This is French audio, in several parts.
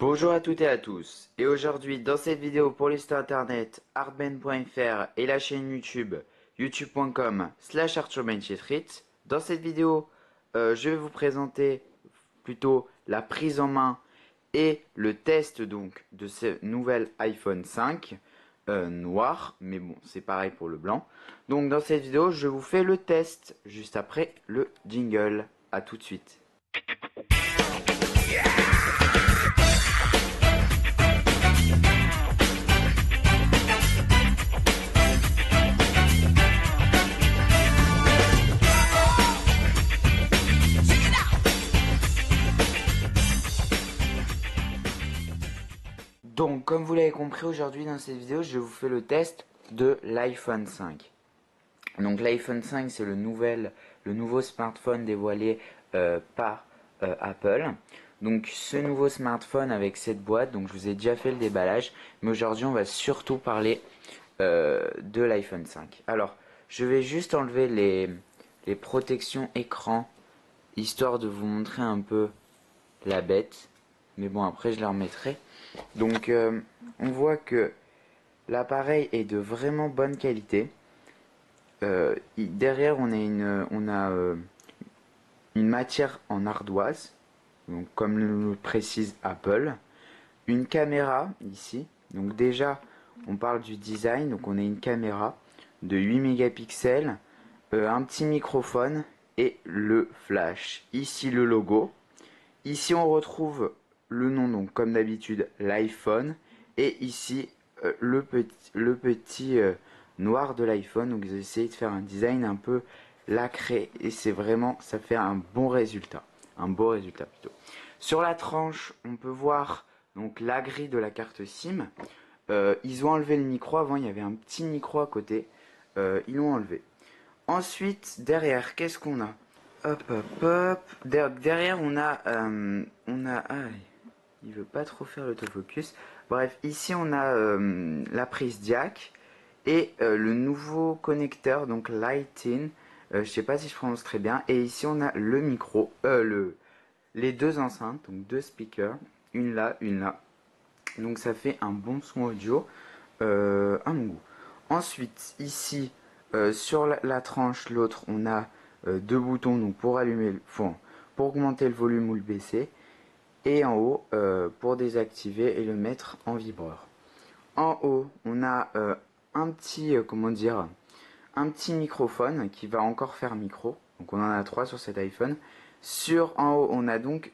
Bonjour à toutes et à tous, et aujourd'hui dans cette vidéo pour le site internet artben.fr et la chaîne YouTube youtube.com/arthurbenchitrit, dans cette vidéo je vais vous présenter plutôt la prise en main et le test donc de ce nouvel iPhone 5 noir, mais bon c'est pareil pour le blanc. Donc dans cette vidéo je vous fais le test juste après le jingle. À tout de suite. Donc, comme vous l'avez compris, aujourd'hui dans cette vidéo, je vous fais le test de l'iPhone 5. Donc, l'iPhone 5, c'est le nouveau smartphone dévoilé par Apple. Donc, ce nouveau smartphone avec cette boîte, donc je vous ai déjà fait le déballage, mais aujourd'hui, on va surtout parler de l'iPhone 5. Alors, je vais juste enlever les protections écran, histoire de vous montrer un peu la bête. Mais bon, après, je les remettrai. Donc on voit que l'appareil est de vraiment bonne qualité. Derrière on a une matière en ardoise, donc comme le précise Apple. Une caméra ici, donc déjà on parle du design, donc on a une caméra de 8 mégapixels, un petit microphone et le flash. Ici le logo. Ici on retrouve le nom, donc comme d'habitude l'iPhone, et ici le petit noir de l'iPhone. Donc j'ai essayé de faire un design un peu lacré et c'est vraiment, ça fait un bon résultat, un beau résultat plutôt. Sur la tranche on peut voir donc la grille de la carte SIM. Ils ont enlevé le micro, avant il y avait un petit micro à côté, ils l'ont enlevé. Ensuite derrière qu'est-ce qu'on a? Hop, hop, hop. Derrière, ah, il veut pas trop faire l'autofocus. Bref, ici, on a la prise jack et le nouveau connecteur, donc Light-in. Je sais pas si je prononce très bien. Et ici, on a le micro, les deux enceintes, donc deux speakers. Une là, une là. Donc, ça fait un bon son audio à mon goût. Ensuite, ici, sur la tranche, l'autre, on a deux boutons donc pour allumer le fond, pour augmenter le volume ou le baisser, et en haut pour désactiver et le mettre en vibreur. En haut, on a un petit, comment dire, un petit microphone qui va encore faire micro. Donc on en a trois sur cet iPhone. En haut, on a donc,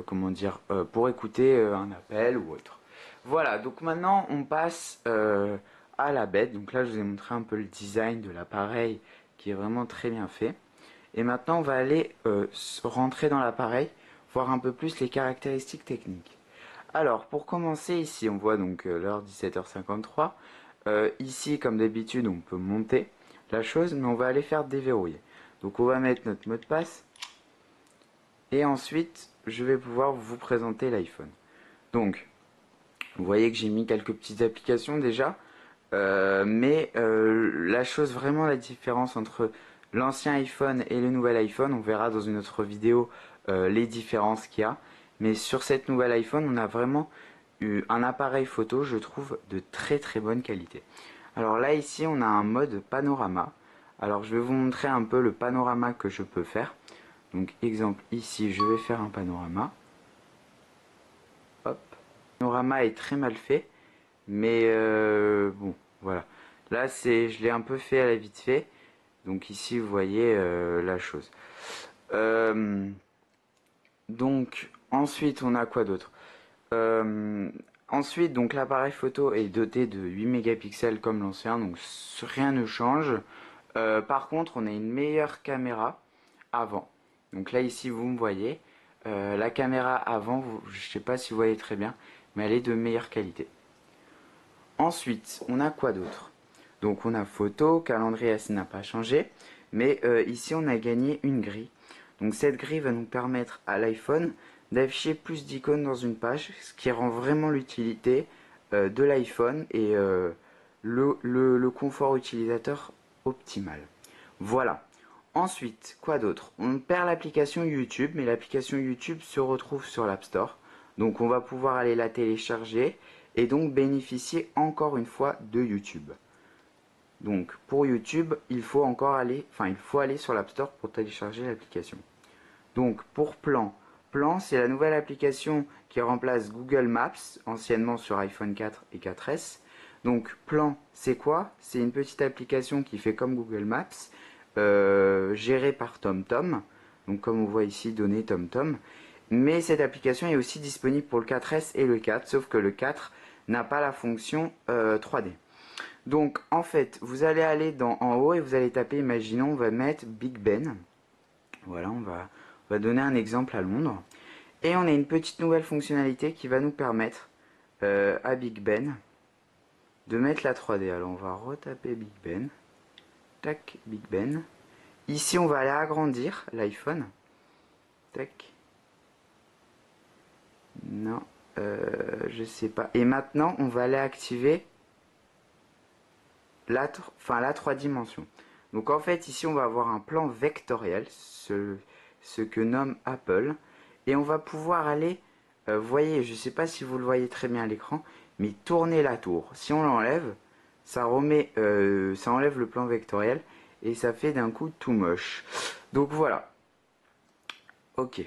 comment dire, pour écouter un appel ou autre. Voilà, donc maintenant on passe à la bête. Donc là, je vous ai montré un peu le design de l'appareil qui est vraiment très bien fait. Et maintenant, on va aller rentrer dans l'appareil, voir un peu plus les caractéristiques techniques. Alors, pour commencer, ici, on voit donc l'heure 17h53. Ici, comme d'habitude, on peut monter la chose, mais on va aller faire déverrouiller. Donc, on va mettre notre mot de passe. Et ensuite, je vais pouvoir vous présenter l'iPhone. Donc, vous voyez que j'ai mis quelques petites applications déjà. Mais la chose, vraiment la différence entre l'ancien iPhone et le nouvel iPhone, on verra dans une autre vidéo les différences qu'il y a. Mais sur cette nouvelle iPhone, on a vraiment eu un appareil photo, je trouve, de très très bonne qualité. Alors là, ici, on a un mode panorama. Alors je vais vous montrer un peu le panorama que je peux faire. Donc exemple, ici, je vais faire un panorama. Hop. Le panorama est très mal fait. Mais bon, voilà. Là, je l'ai un peu fait à la vite fait. Donc ici, vous voyez la chose. Donc, ensuite, on a quoi d'autre? Ensuite, donc l'appareil photo est doté de 8 mégapixels comme l'ancien, donc rien ne change. Par contre, on a une meilleure caméra avant. Donc là, ici, vous me voyez. La caméra avant, je ne sais pas si vous voyez très bien, mais elle est de meilleure qualité. Ensuite, on a quoi d'autre? Donc on a photo, calendrier, ça n'a pas changé, mais ici on a gagné une grille. Donc cette grille va nous permettre à l'iPhone d'afficher plus d'icônes dans une page, ce qui rend vraiment l'utilité de l'iPhone et le confort utilisateur optimal. Voilà. Ensuite, quoi d'autre? On perd l'application YouTube, mais l'application YouTube se retrouve sur l'App Store. Donc on va pouvoir aller la télécharger et donc bénéficier encore une fois de YouTube. Donc pour YouTube, il faut aller sur l'App Store pour télécharger l'application. Donc pour Plan, Plan c'est la nouvelle application qui remplace Google Maps, anciennement sur iPhone 4 et 4S. Donc Plan, c'est quoi? C'est une petite application qui fait comme Google Maps, gérée par TomTom. Donc comme on voit ici, données TomTom. Mais cette application est aussi disponible pour le 4S et le 4, sauf que le 4 n'a pas la fonction 3D. Donc en fait, vous allez aller en haut et vous allez taper, imaginons, on va mettre Big Ben. Voilà, on va donner un exemple à Londres. Et on a une petite nouvelle fonctionnalité qui va nous permettre à Big Ben de mettre la 3D. Alors on va retaper Big Ben. Tac, Big Ben. Ici on va aller agrandir l'iPhone. Tac. Non, je sais pas. Et maintenant on va aller activer la 3 dimensions. Donc en fait ici on va avoir un plan vectoriel, ce que nomme Apple. Et on va pouvoir aller, vous voyez, je ne sais pas si vous le voyez très bien à l'écran, mais tourner la tour. Si on l'enlève, ça enlève le plan vectoriel et ça fait d'un coup tout moche. Donc voilà. Ok.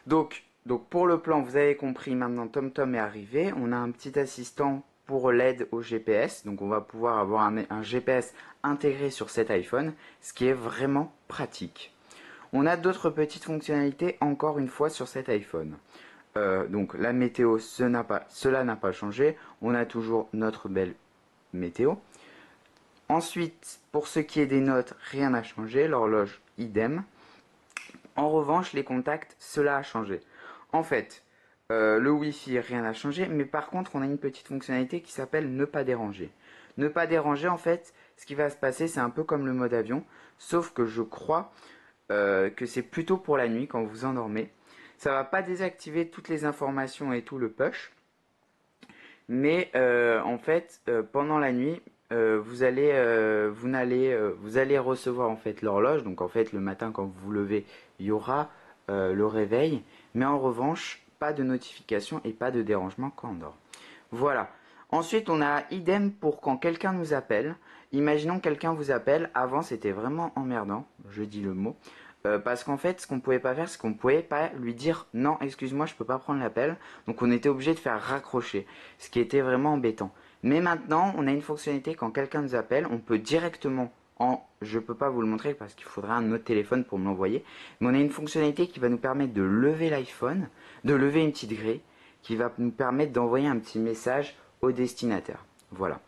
Donc pour le plan, vous avez compris, maintenant TomTom est arrivé. On a un petit assistant pour l'aide au GPS. Donc on va pouvoir avoir un GPS intégré sur cet iPhone, ce qui est vraiment pratique. On a d'autres petites fonctionnalités encore une fois sur cet iPhone. Donc la météo, cela n'a pas changé. On a toujours notre belle météo. Ensuite, pour ce qui est des notes, rien n'a changé. L'horloge, idem. En revanche, les contacts, cela a changé. En fait, le Wi-Fi, rien n'a changé. Mais par contre, on a une petite fonctionnalité qui s'appelle ne pas déranger. Ne pas déranger, en fait, ce qui va se passer, c'est un peu comme le mode avion. Sauf que je crois que c'est plutôt pour la nuit quand vous endormez. Ça va pas désactiver toutes les informations et tout le push, mais en fait pendant la nuit vous allez recevoir en fait l'horloge. Donc en fait le matin quand vous vous levez, il y aura le réveil, mais en revanche pas de notification et pas de dérangement quand on dort. Voilà. Ensuite, on a idem pour quand quelqu'un nous appelle. Imaginons quelqu'un vous appelle. Avant, c'était vraiment emmerdant. Je dis le mot. Parce qu'en fait, ce qu'on pouvait pas faire, c'est qu'on pouvait pas lui dire non, excuse-moi, je peux pas prendre l'appel. Donc, on était obligé de faire raccrocher, ce qui était vraiment embêtant. Mais maintenant, on a une fonctionnalité quand quelqu'un nous appelle, on peut directement je peux pas vous le montrer parce qu'il faudra un autre téléphone pour me l'envoyer. Mais on a une fonctionnalité qui va nous permettre de lever l'iPhone, de lever une petite grille, qui va nous permettre d'envoyer un petit message au destinataire. Voilà.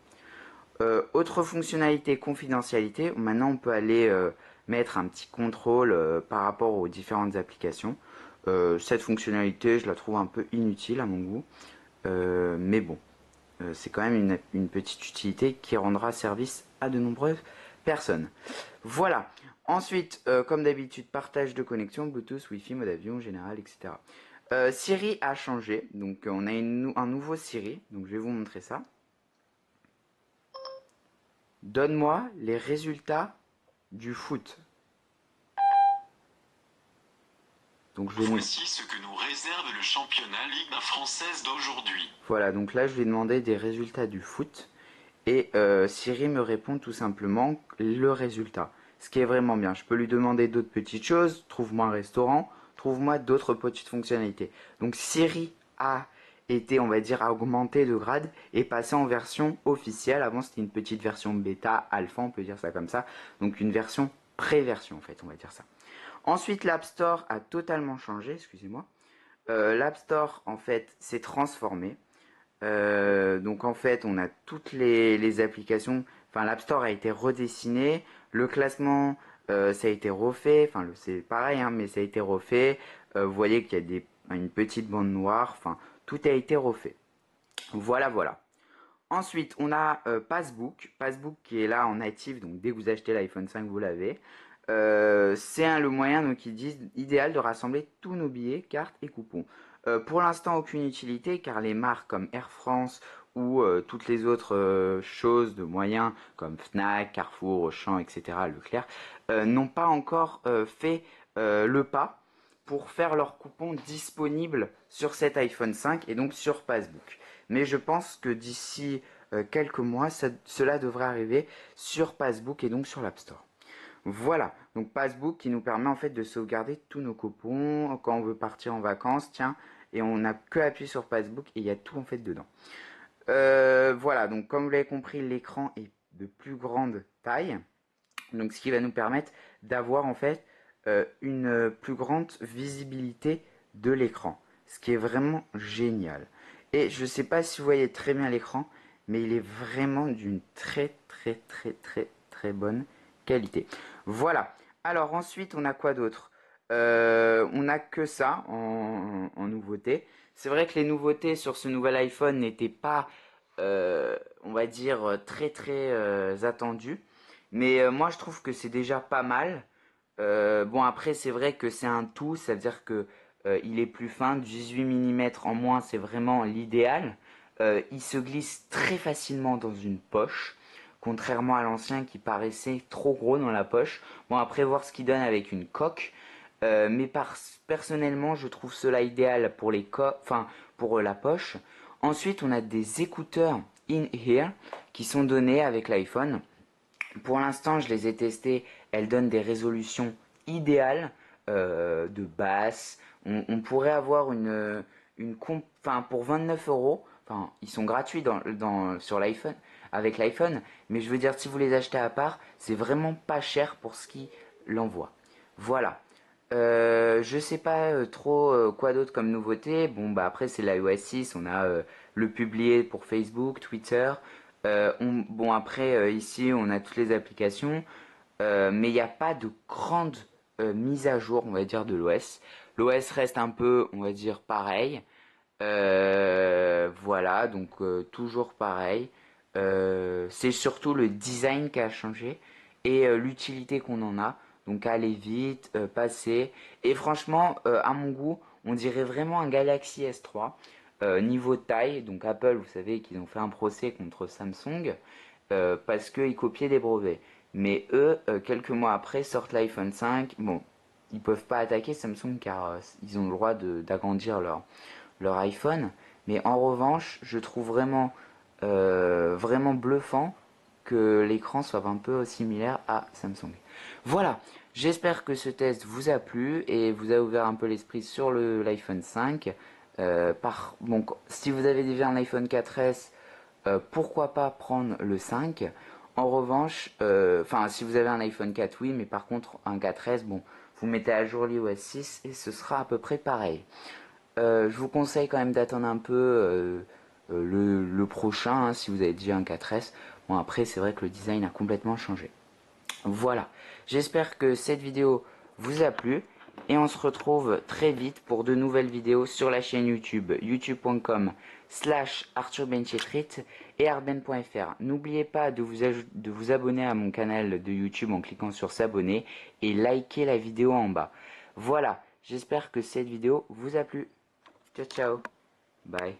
Autre fonctionnalité, confidentialité. Maintenant, on peut aller mettre un petit contrôle par rapport aux différentes applications. Cette fonctionnalité, je la trouve un peu inutile à mon goût. Mais bon, c'est quand même une petite utilité qui rendra service à de nombreuses personnes. Voilà. Ensuite, comme d'habitude, partage de connexion, Bluetooth, Wi-Fi, mode avion, général, etc. Siri a changé, donc on a un nouveau Siri, donc je vais vous montrer ça. Donne-moi les résultats du foot. Donc Voici ce que nous réserve le championnat Ligue française d'aujourd'hui. Voilà, donc là je lui ai demandé des résultats du foot et Siri me répond tout simplement le résultat. Ce qui est vraiment bien. Je peux lui demander d'autres petites choses. Trouve-moi un restaurant, trouve-moi d'autres petites fonctionnalités. Donc Siri a été, on va dire, augmenté de grade et passé en version officielle. Avant c'était une petite version bêta, alpha, on peut dire ça comme ça. Donc une version pré-version en fait, on va dire ça. Ensuite l'App Store a totalement changé, excusez-moi. L'App Store en fait s'est transformé. Donc en fait on a toutes les applications. Enfin l'App Store a été redessiné. Le classement ça a été refait. Enfin c'est pareil hein, mais ça a été refait. Vous voyez qu'il y a une petite bande noire. Enfin tout a été refait. Voilà voilà. Ensuite, on a Passbook. Passbook qui est là en natif, donc dès que vous achetez l'iPhone 5, vous l'avez. C'est le moyen, donc ils disent, idéal de rassembler tous nos billets, cartes et coupons. Pour l'instant, aucune utilité, car les marques comme Air France ou toutes les autres choses de moyens comme Fnac, Carrefour, Auchan, etc., Leclerc, n'ont pas encore fait le pas pour faire leur coupon disponible sur cet iPhone 5 et donc sur Passbook. Mais je pense que d'ici quelques mois, cela devrait arriver sur Passbook et donc sur l'App Store. Voilà, donc Passbook qui nous permet en fait de sauvegarder tous nos coupons quand on veut partir en vacances, tiens, et on n'a que appuyer sur Passbook et il y a tout en fait dedans. Voilà, donc comme vous l'avez compris, l'écran est de plus grande taille, donc ce qui va nous permettre d'avoir en fait une plus grande visibilité de l'écran, ce qui est vraiment génial. Et je ne sais pas si vous voyez très bien l'écran, mais il est vraiment d'une très bonne qualité. Voilà. Alors ensuite, on a quoi d'autre? On n'a que ça en nouveauté. C'est vrai que les nouveautés sur ce nouvel iPhone n'étaient pas, on va dire, très attendues. Mais moi, je trouve que c'est déjà pas mal. Bon, après, c'est vrai que c'est un tout. Ça veut dire que il est plus fin. 18 mm en moins, c'est vraiment l'idéal. Il se glisse très facilement dans une poche. Contrairement à l'ancien qui paraissait trop gros dans la poche. Bon, après, voir ce qu'il donne avec une coque. Mais personnellement, je trouve cela idéal pour pour la poche. Ensuite, on a des écouteurs in-ear qui sont donnés avec l'iPhone. Pour l'instant, je les ai testés. Elles donnent des résolutions idéales de basse. On pourrait avoir pour 29 euros. Enfin, ils sont gratuits sur l'iPhone, avec l'iPhone. Mais je veux dire, si vous les achetez à part, c'est vraiment pas cher pour ce qui l'envoie. Voilà. Je sais pas trop quoi d'autre comme nouveauté. Bon, bah après, c'est l'iOS 6. On a le publier pour Facebook, Twitter. Bon, après, ici, on a toutes les applications. Mais il n'y a pas de grande mise à jour, on va dire, de l'OS. L'OS reste un peu, on va dire, pareil. Voilà, donc toujours pareil. C'est surtout le design qui a changé et l'utilité qu'on en a. Donc aller vite, passer. Et franchement, à mon goût, on dirait vraiment un Galaxy S3. Niveau taille, donc Apple, vous savez qu'ils ont fait un procès contre Samsung parce qu'ils copiaient des brevets. Mais eux, quelques mois après, sortent l'iPhone 5. Bon, ils peuvent pas attaquer Samsung car ils ont le droit d'agrandir leur iPhone. Mais en revanche, je trouve vraiment bluffant que l'écran soit un peu similaire à Samsung. Voilà, j'espère que ce test vous a plu et vous a ouvert un peu l'esprit sur l'iPhone 5. Bon, si vous avez déjà un iPhone 4S, pourquoi pas prendre le 5. En revanche, si vous avez un iPhone 4, oui, mais par contre, un 4S, bon, vous mettez à jour l'iOS 6 et ce sera à peu près pareil. Je vous conseille quand même d'attendre un peu le prochain, hein, si vous avez déjà un 4S. Bon, après, c'est vrai que le design a complètement changé. Voilà, j'espère que cette vidéo vous a plu et on se retrouve très vite pour de nouvelles vidéos sur la chaîne YouTube, youtube.com/ArthurBenChetrit et arben.fr. N'oubliez pas de vous abonner à mon canal de YouTube en cliquant sur s'abonner et liker la vidéo en bas. Voilà, j'espère que cette vidéo vous a plu. Ciao ciao, bye.